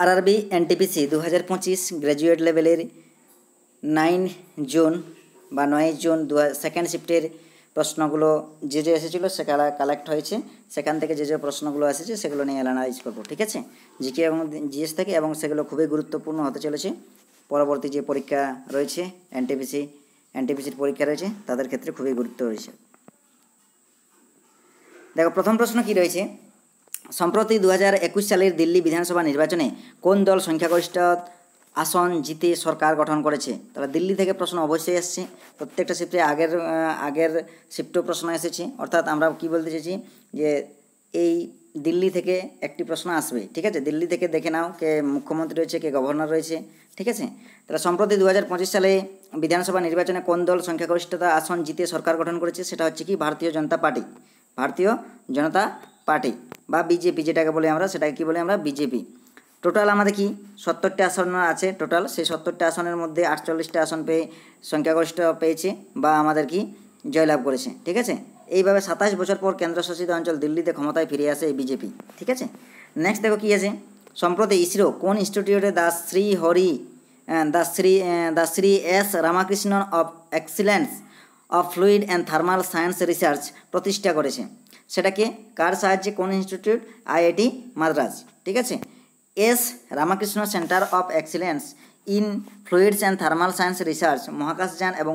RRB NTPC 2025 graduate লেভেলের 9 June বা 9 June second শিফটের প্রশ্নগুলো যে এসেছিলো সেগুলো কালেক্ট হয়েছে। সেখান থেকে যে প্রশ্নগুলো এসেছে সেগুলো নিয়ে অ্যানালাইজ করবো, ঠিক আছে। জিকে এবং জিএস থেকে, এবং সেগুলো খুবই গুরুত্বপূর্ণ হতে চলেছে পরবর্তী যে পরীক্ষা রয়েছে, এনটিপিসির পরীক্ষা রয়েছে তাদের ক্ষেত্রে খুবই গুরুত্ব রয়েছে। দেখো প্রথম প্রশ্ন কি রয়েছে, সম্প্রতি 2021 সালের দিল্লি বিধানসভা নির্বাচনে কোন দল সংখ্যাগরিষ্ঠ আসন জিতে সরকার গঠন করেছে? তাহলে দিল্লি থেকে প্রশ্ন অবশ্যই এসছে, প্রত্যেকটা শিফটে আগের শিফটেও প্রশ্ন এসেছে। অর্থাৎ আমরা কি বলতে চাইছি যে এই দিল্লি থেকে একটি প্রশ্ন আসবে, ঠিক আছে। দিল্লি থেকে দেখে নাও কে মুখ্যমন্ত্রী রয়েছে, কে গভর্নর রয়েছে, ঠিক আছে। তাহলে সম্প্রতি 2025 সালে বিধানসভা নির্বাচনে কোন দল সংখ্যাগরিষ্ঠতা আসন জিতে সরকার গঠন করেছে? সেটা হচ্ছে কি ভারতীয় জনতা পার্টি বা বিজেপি যেটাকে বলি আমরা, সেটাকে কি বলি আমরা? বিজেপি। টোটাল আমাদের কি 70টা আসন আছে টোটাল। সেই 70টা আসনের মধ্যে 48টা আসন পেয়ে সংখ্যাগরিষ্ঠ পেয়েছে বা আমাদের কি জয়লাভ করেছে, ঠিক আছে। এইভাবে 27 বছর পর কেন্দ্রশাসিত অঞ্চল দিল্লিতে ক্ষমতায় ফিরে আসে এই বিজেপি, ঠিক আছে। নেক্সট দেখো কি আছে, সম্প্রতি ইসরো কোন ইনস্টিটিউটে the Shri S Ramakrishnan of excellence of fluid and thermal science research প্রতিষ্ঠা করেছে? সেটাকে কার সাহায্যে, কোন ইনস্টিটিউট? আইআইটি মাদ্রাজ, ঠিক আছে। S Ramakrishna centre of excellence in fluids and thermal science research মহাকাশযান এবং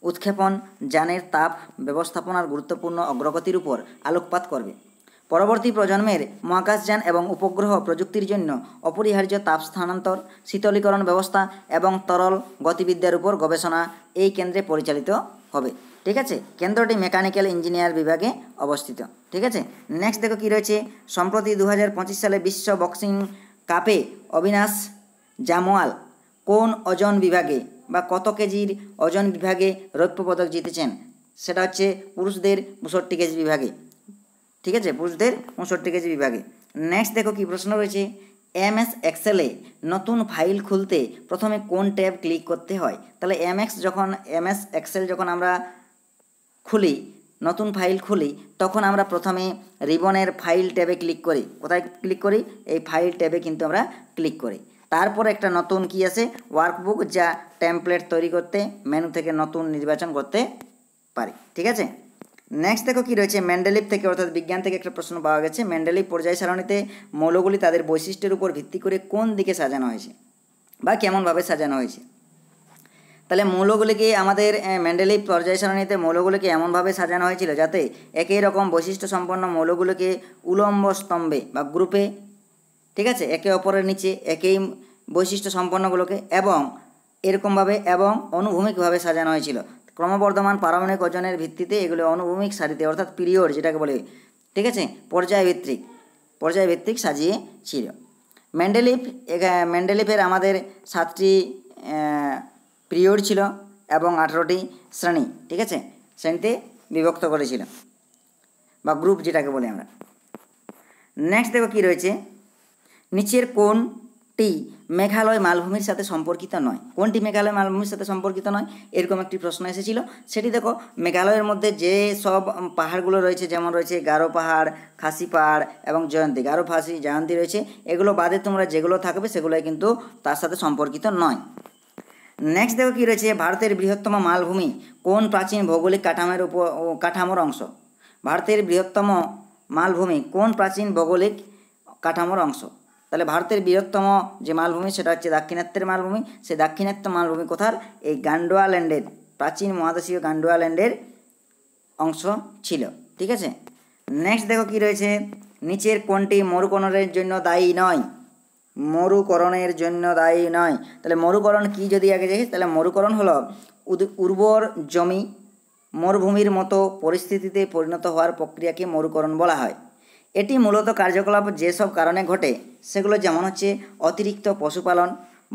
উৎক্ষেপণ যানের তাপ ব্যবস্থাপনার গুরুত্বপূর্ণ অগ্রগতির উপর আলোকপাত করবে। পরবর্তী প্রজন্মের মহাকাশযান এবং উপগ্রহ প্রযুক্তির জন্য অপরিহার্য তাপ স্থানান্তর, শীতলীকরণ ব্যবস্থা এবং তরল গতিবিদ্যার উপর গবেষণা এই কেন্দ্রে পরিচালিত হবে, ঠিক আছে। কেন্দ্রটি মেকানিক্যাল ইঞ্জিনিয়ার বিভাগে অবস্থিত, ঠিক আছে। নেক্সট দেখো কি রয়েছে, সম্প্রতি 2025 সালে বিশ্ব বক্সিং কাপে অবিনাশ জামওয়াল কোন ওজন বিভাগে বা কত কেজির ওজন বিভাগে রৌপ্য পদক জিতেছেন? সেটা হচ্ছে পুরুষদের 65 কেজি বিভাগে, ঠিক আছে, পুরুষদের 65 কেজি বিভাগে। নেক্সট দেখো কি প্রশ্ন রয়েছে, এমএস এক্সেলে নতুন ফাইল খুলতে প্রথমে কোন ট্যাব ক্লিক করতে হয়? তাহলে এমএস এক্সেল যখন আমরা খুলি, নতুন ফাইল খুলি, তখন আমরা প্রথমে রিবনের ফাইল ট্যাবে ক্লিক করি। কোথায় ক্লিক করি? এই ফাইল ট্যাবে কিন্তু আমরা ক্লিক করি। তারপর একটা নতুন কি আছে, ওয়ার্কবুক, যা টেমপ্লেট তৈরি করতে মেনু থেকে নতুন নির্বাচন করতে পারি, ঠিক আছে। নেক্সট দেখো কি রয়েছে, মেন্ডেলিভ থেকে অর্থাৎ বিজ্ঞান থেকে একটা প্রশ্ন পাওয়া গেছে। মেন্ডেলিভ পর্যায় সারণীতে মৌলগুলি তাদের বৈশিষ্ট্যের উপর ভিত্তি করে কোন দিকে সাজানো হয়েছে বা কেমনভাবে সাজানো হয়েছে? তাহলে মৌলগুলিকে আমাদের মেন্ডেলিভ পর্যায় সারণীতে মৌলগুলিকে এমনভাবে সাজানো হয়েছিল যাতে একই রকম বৈশিষ্ট্য সম্পন্ন মৌলগুলোকে উলম্ব স্তম্ভে বা গ্রুপে, ঠিক আছে, একে অপরের নিচে একই বৈশিষ্ট্য সম্পন্নগুলোকে এবং এরকমভাবে এবং অনুভূমিকভাবে সাজানো হয়েছিল। ক্রমবর্ধমান পারমাণবিক ওজনের ভিত্তিতে এগুলো অনুভূমিক সারিতে অর্থাৎ পিরিয়ড যেটাকে বলে, ঠিক আছে, পর্যায়ভিত্তিক সাজিয়েছিল। মেন্ডেলিভের আমাদের 7টি পিরিয়ড ছিল এবং 18টি শ্রেণী, ঠিক আছে, শ্রেণীতে বিভক্ত করেছিল বা গ্রুপ যেটাকে বলি আমরা। নেক্সট দেখো কি রয়েছে, নিচের কোনটি মেঘালয় মালভূমির সাথে সম্পর্কিত নয়? কোনটি মেঘালয় মালভূমির সাথে সম্পর্কিত নয়, এরকম একটি প্রশ্ন এসেছিল। সেটি দেখো, মেঘালয়ের মধ্যে যে সব পাহাড়গুলো রয়েছে, যেমন রয়েছে গারো পাহাড়, খাসি পাহাড় এবং জয়ন্তী, গারো খাসি জয়ন্তী রয়েছে, এগুলো বাদে তোমরা যেগুলো থাকবে সেগুলোই কিন্তু তার সাথে সম্পর্কিত নয়। নেক্সট দেখো কি রয়েছে, ভারতের বৃহত্তম মালভূমি কোন প্রাচীন ভৌগোলিক কাঠামোর অংশ? ভারতের বৃহত্তম মালভূমি কোন প্রাচীন ভৌগোলিক কাঠামোর অংশ? তাহলে ভারতের বৃহত্তম যে মালভূমি সেটা হচ্ছে দাক্ষিণাত্যের মালভূমি। সেই দাক্ষিণাত্য মালভূমি কোথার? এই গান্ডোয়াল্যান্ডের, প্রাচীন মহাদেশীয় গান্ডোয়াল্যান্ডের অংশ ছিল, ঠিক আছে। নেক্সট দেখো কি রয়েছে, নিচের কোনটি মরুকরণের জন্য দায়ী নয়? তাহলে মরুকরণ কি যদি আগে দেখি, তাহলে মরুকরণ হলো উর্বর জমি মরুভূমির মতো পরিস্থিতিতে পরিণত হওয়ার প্রক্রিয়াকে মরুকরণ বলা হয়। এটি মূলত কার্যকলাপ যেসব কারণে ঘটে সেগুলো যেমন হচ্ছে অতিরিক্ত পশুপালন,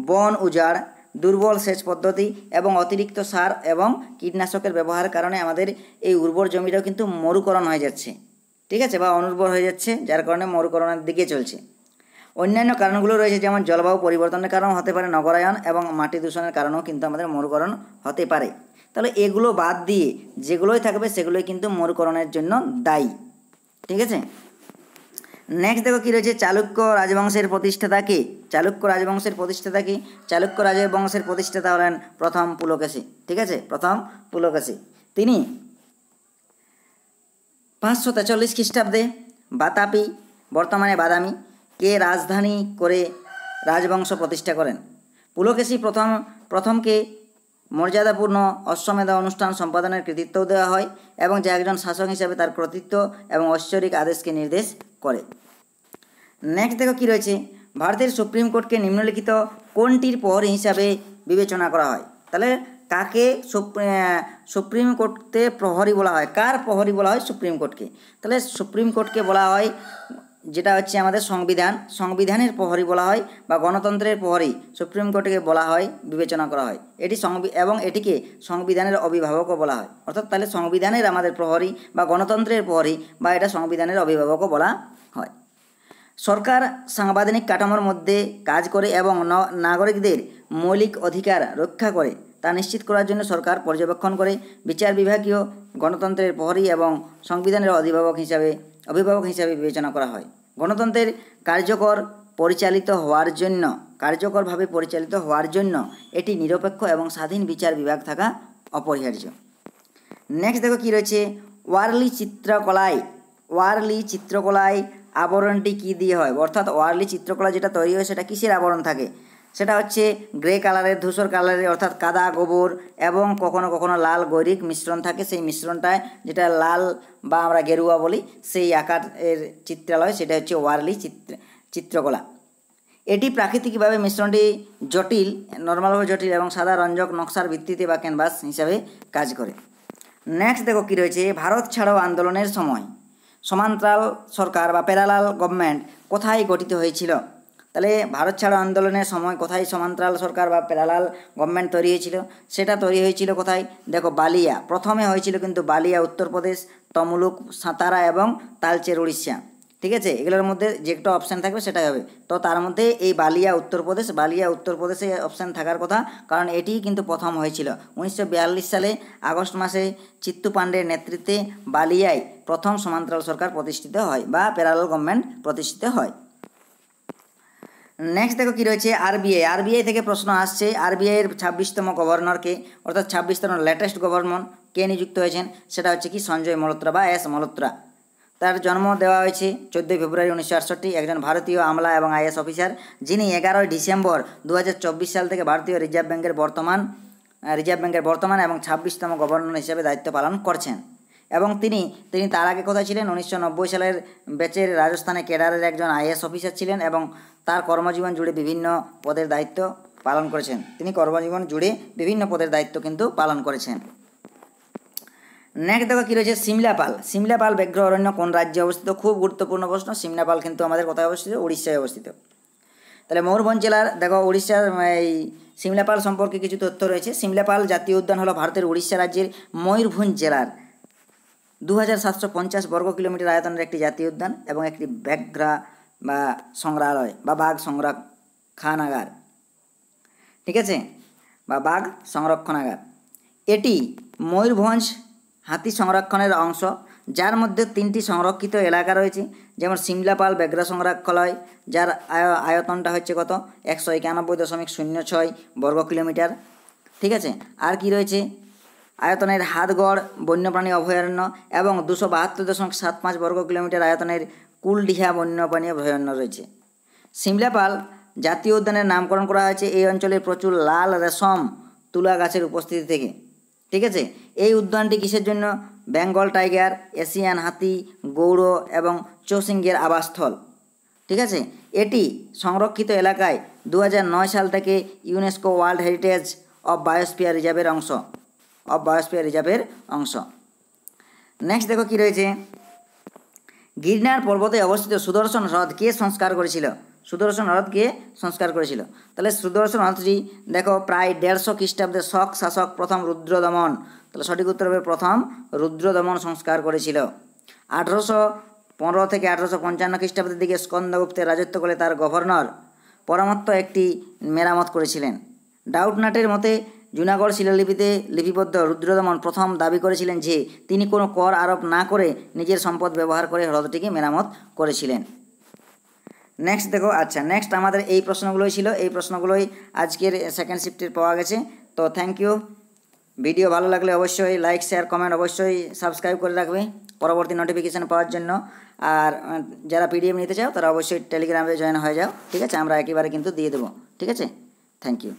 বন উজাড়, দুর্বল সেচ পদ্ধতি এবং অতিরিক্ত সার এবং কীটনাশকের ব্যবহারের কারণে আমাদের এই উর্বর জমিটাও কিন্তু মরুকরণ হয়ে যাচ্ছে, ঠিক আছে, বা অনুর্বর হয়ে যাচ্ছে, যার কারণে মরুকরণের দিকে চলছে। অন্যান্য কারণগুলো রয়েছে, যেমন জলবায়ু পরিবর্তনের কারণ হতে পারে, নগরায়ন এবং মাটি দূষণের কারণেও কিন্তু আমাদের মরুকরণ হতে পারে। তাহলে এগুলো বাদ দিয়ে যেগুলোই থাকবে সেগুলোই কিন্তু মরুকরণের জন্য দায়ী, ঠিক আছে। নেক্সট দেখো কী রয়েছে, চালুক্য রাজবংশের প্রতিষ্ঠাতা কে? চালুক্য রাজবংশের প্রতিষ্ঠাতা কি? চালুক্য রাজবংশের প্রতিষ্ঠাতা হলেন প্রথম পুলকেশী। ঠিক আছে, প্রথম পুলকেশী। তিনি 543 খ্রিস্টাব্দে বাতাপি, বর্তমানে বাদামি কে রাজধানী করে রাজবংশ প্রতিষ্ঠা করেন। পুলকেশী প্রথমকে মর্যাদাপূর্ণ অশ্বমেধ অনুষ্ঠান সম্পাদনের কৃতিত্ব দেওয়া হয় এবং যে একজন শাসক হিসাবে তার কর্তৃত্ব এবং ঐশ্বরিক আদেশকে নির্দেশ করে। নেক্সট দেখো কী রয়েছে, ভারতের সুপ্রিম কোর্টকে নিম্নলিখিত কোনটির প্রহরী হিসাবে বিবেচনা করা হয়? তাহলে কাকে সুপ্রিম কোর্টে প্রহরী বলা হয়? কার প্রহরী বলা হয় সুপ্রিম কোর্টকে? তাহলে সুপ্রিম কোর্টকে বলা হয় যেটা হচ্ছে আমাদের সংবিধানের প্রহরী বলা হয়, বা গণতন্ত্রের প্রহরী সুপ্রিম কোর্টকে বলা হয়, বিবেচনা করা হয়। এটি এবং এটিকে সংবিধানের অভিভাবকও বলা হয়। অর্থাৎ তাহলে সংবিধানের আমাদের প্রহরী বা গণতন্ত্রের প্রহরী বা এটা সংবিধানের অভিভাবকও বলা হয়। সরকার সাংবিধানিক কাঠামোর মধ্যে কাজ করে এবং নাগরিকদের মৌলিক অধিকার রক্ষা করে তা নিশ্চিত করার জন্য সরকার পর্যবেক্ষণ করে। বিচার বিভাগীয় গণতন্ত্রের প্রহরী এবং সংবিধানের অভিভাবক হিসাবে বিবেচনা করা হয়। গণতন্ত্রের কার্যকরভাবে পরিচালিত হওয়ার জন্য এটি নিরপেক্ষ এবং স্বাধীন বিচার বিভাগ থাকা অপরিহার্য। নেক্সট দেখো কী রয়েছে, ওয়ারলি চিত্রকলায় আবরণটি কী দিয়ে হয়? অর্থাৎ ওয়ারলি চিত্রকলা যেটা তৈরি হয় সেটা কিসের আবরণ থাকে? সেটা হচ্ছে গ্রে কালারের, ধূসর কালারের, অর্থাৎ কাদা, গোবর এবং কখনো কখনো লাল গৈরিক মিশ্রণ থাকে। সেই মিশ্রণটায় যেটা লাল বা আমরা গেরুয়া বলি, সেই আকারের চিত্রালয়, সেটা হচ্ছে ওয়ারলি চিত্রকলা। এটি প্রাকৃতিকভাবে মিশ্রণটি নর্মালভাবে জটিল এবং সাদা রঞ্জক নকশার ভিত্তিতে বা ক্যানভাস হিসাবে কাজ করে। নেক্সট দেখো কী রয়েছে, ভারত ছাড়ো আন্দোলনের সময় সমান্তরাল সরকার বা প্যারালাল গভর্নমেন্ট কোথায় গঠিত হয়েছিল? তাহলে ভারত ছাড়ো আন্দোলনের সময় কোথায় সমান্তরাল সরকার বা প্যারালাল গভর্নমেন্ট তৈরি হয়েছিল? সেটা তৈরি হয়েছিল কোথায়? দেখো বালিয়া, প্রথমে হয়েছিল কিন্তু বালিয়া উত্তরপ্রদেশ, তমলুক সাতারা এবং তালচের উড়িষ্যা। ঠিক আছে, এগুলোর মধ্যে যে একটা অপশান থাকবে সেটাই হবে। তো তার মধ্যে এই বালিয়া উত্তরপ্রদেশে অপশান থাকার কথা, কারণ এটি কিন্তু প্রথম হয়েছিল 1942 সালে আগস্ট মাসে চিত্তু পাণ্ডের নেতৃত্বে বালিয়ায় প্রথম সমান্তরাল সরকার প্রতিষ্ঠিত হয় বা প্যারালাল গভর্নমেন্ট প্রতিষ্ঠিত হয়। নেক্সট দেখো কী রয়েছে, আরবিআই থেকে প্রশ্ন আসছে। আরবিআইয়ের 26তম গভর্নরকে, অর্থাৎ 26তম লেটেস্ট গভর্নর কে নিযুক্ত হয়েছেন? সেটা হচ্ছে কি সঞ্জয় মালহোত্রা বা এস মালহোত্রা। তার জন্ম দেওয়া হয়েছে 14 ফেব্রুয়ারি 1968। একজন ভারতীয় আমলা এবং আইএস অফিসার, যিনি 11 ডিসেম্বর 2024 সাল থেকে ভারতীয় রিজার্ভ ব্যাংকের বর্তমান এবং 26তম গভর্নর হিসেবে দায়িত্ব পালন করছেন। এবং তিনি তার আগে কোথায় ছিলেন? 1990 সালের ব্যাচের রাজস্থানে ক্যাডারের একজন আইএস অফিসার ছিলেন এবং তার কর্মজীবন জুড়ে বিভিন্ন পদের দায়িত্ব পালন করেছেন। কিন্তু পালন করেছেন। নেক্সট দেখো কী রয়েছে, সিমলাপাল ব্যাঘ্র অরণ্য কোন রাজ্যে অবস্থিত? খুব গুরুত্বপূর্ণ প্রশ্ন। সিমলাপাল কিন্তু আমাদের কোথায় অবস্থিত? উড়িষ্যায় অবস্থিত। তাহলে ময়ূরভঞ্জ জেলার দেখো উড়িষ্যার এই সিমলাপাল সম্পর্কে কিছু তথ্য রয়েছে। সিমলাপাল জাতীয় উদ্যান হলো ভারতের উড়িষ্যা রাজ্যের ময়ূরভঞ্জ জেলার 2750 বর্গ কিলোমিটার আয়তনের একটি জাতীয় উদ্যান এবং একটি ব্যাঘ্র বা সংগ্রহালয় বা বাঘ সংরক্ষণাগার। ঠিক আছে, বা বাঘ সংরক্ষণাগার। এটি ময়ূরভঞ্জ হাতি সংরক্ষণের অংশ, যার মধ্যে 3টি সংরক্ষিত এলাকা রয়েছে, যেমন সিমলাপাল ব্যাঘ্র সংরক্ষণালয়, যার আয়তনটা হচ্ছে কত? 191.06 বর্গ কিলোমিটার। ঠিক আছে, আর কি রয়েছে? আয়তনের হাতগড় বন্যপ্রাণী অভয়ারণ্য এবং 272.75 বর্গ কিলোমিটার আয়তনের কুলডিহা বন্যপ্রাণী অভয়ারণ্য রয়েছে। সিমলাপাল জাতীয় উদ্যানের নামকরণ করা হয়েছে এই অঞ্চলের প্রচুর লাল রেশম তুলা গাছের উপস্থিতি থেকে। ঠিক আছে, এই উদ্যানটি কিসের জন্য? বেঙ্গল টাইগার, এশিয়ান হাতি, গৌড় এবং চৌসিঙ্গের আবাসস্থল। ঠিক আছে, এটি সংরক্ষিত এলাকায় 2009 সাল থেকে UNESCO world heritage of biosphere রিজার্ভের অংশ। নেক্সট দেখো কী রয়েছে, গিরনার পর্বতে অবস্থিত সুদর্শন হ্রদ কে সংস্কার করেছিল? তাহলে সুদর্শন হ্রদটি দেখো প্রায় 150 খ্রিস্টাব্দে শক শাসক প্রথম রুদ্রদমন, তাহলে সঠিক উত্তর হবে প্রথম রুদ্রদমন সংস্কার করেছিল। 1815 থেকে 1855 খ্রিস্টাব্দের দিকে স্কন্দগুপ্তের রাজত্বকালে তার গভর্নর পরামর্শ একটি মেরামত করেছিলেন। ডাউটনাটের মতে জুনাগড় শিলালিপিতে লিপিবদ্ধ রুদ্রদমন প্রথম দাবি করেছিলেন যে তিনি কোনো কর আরোপ না করে নিজের সম্পদ ব্যবহার করে হ্রদটিকে মেরামত করেছিলেন। নেক্সট দেখো, আচ্ছা নেক্সট আমাদের এই প্রশ্নগুলোই ছিল, এই প্রশ্নগুলোই আজকের সেকেন্ড শিফটের পাওয়া গেছে। তো থ্যাংক ইউ। ভিডিও ভালো লাগলে অবশ্যই লাইক শেয়ার কমেন্ট অবশ্যই সাবস্ক্রাইব করে রাখবে পরবর্তী নোটিফিকেশান পাওয়ার জন্য। আর যারা পিডিএফ নিতে চাও তারা অবশ্যই টেলিগ্রামে জয়েন হয়ে যাও, ঠিক আছে? আমরা একেবারে কিন্তু দিয়ে দেবো, ঠিক আছে? Thank you.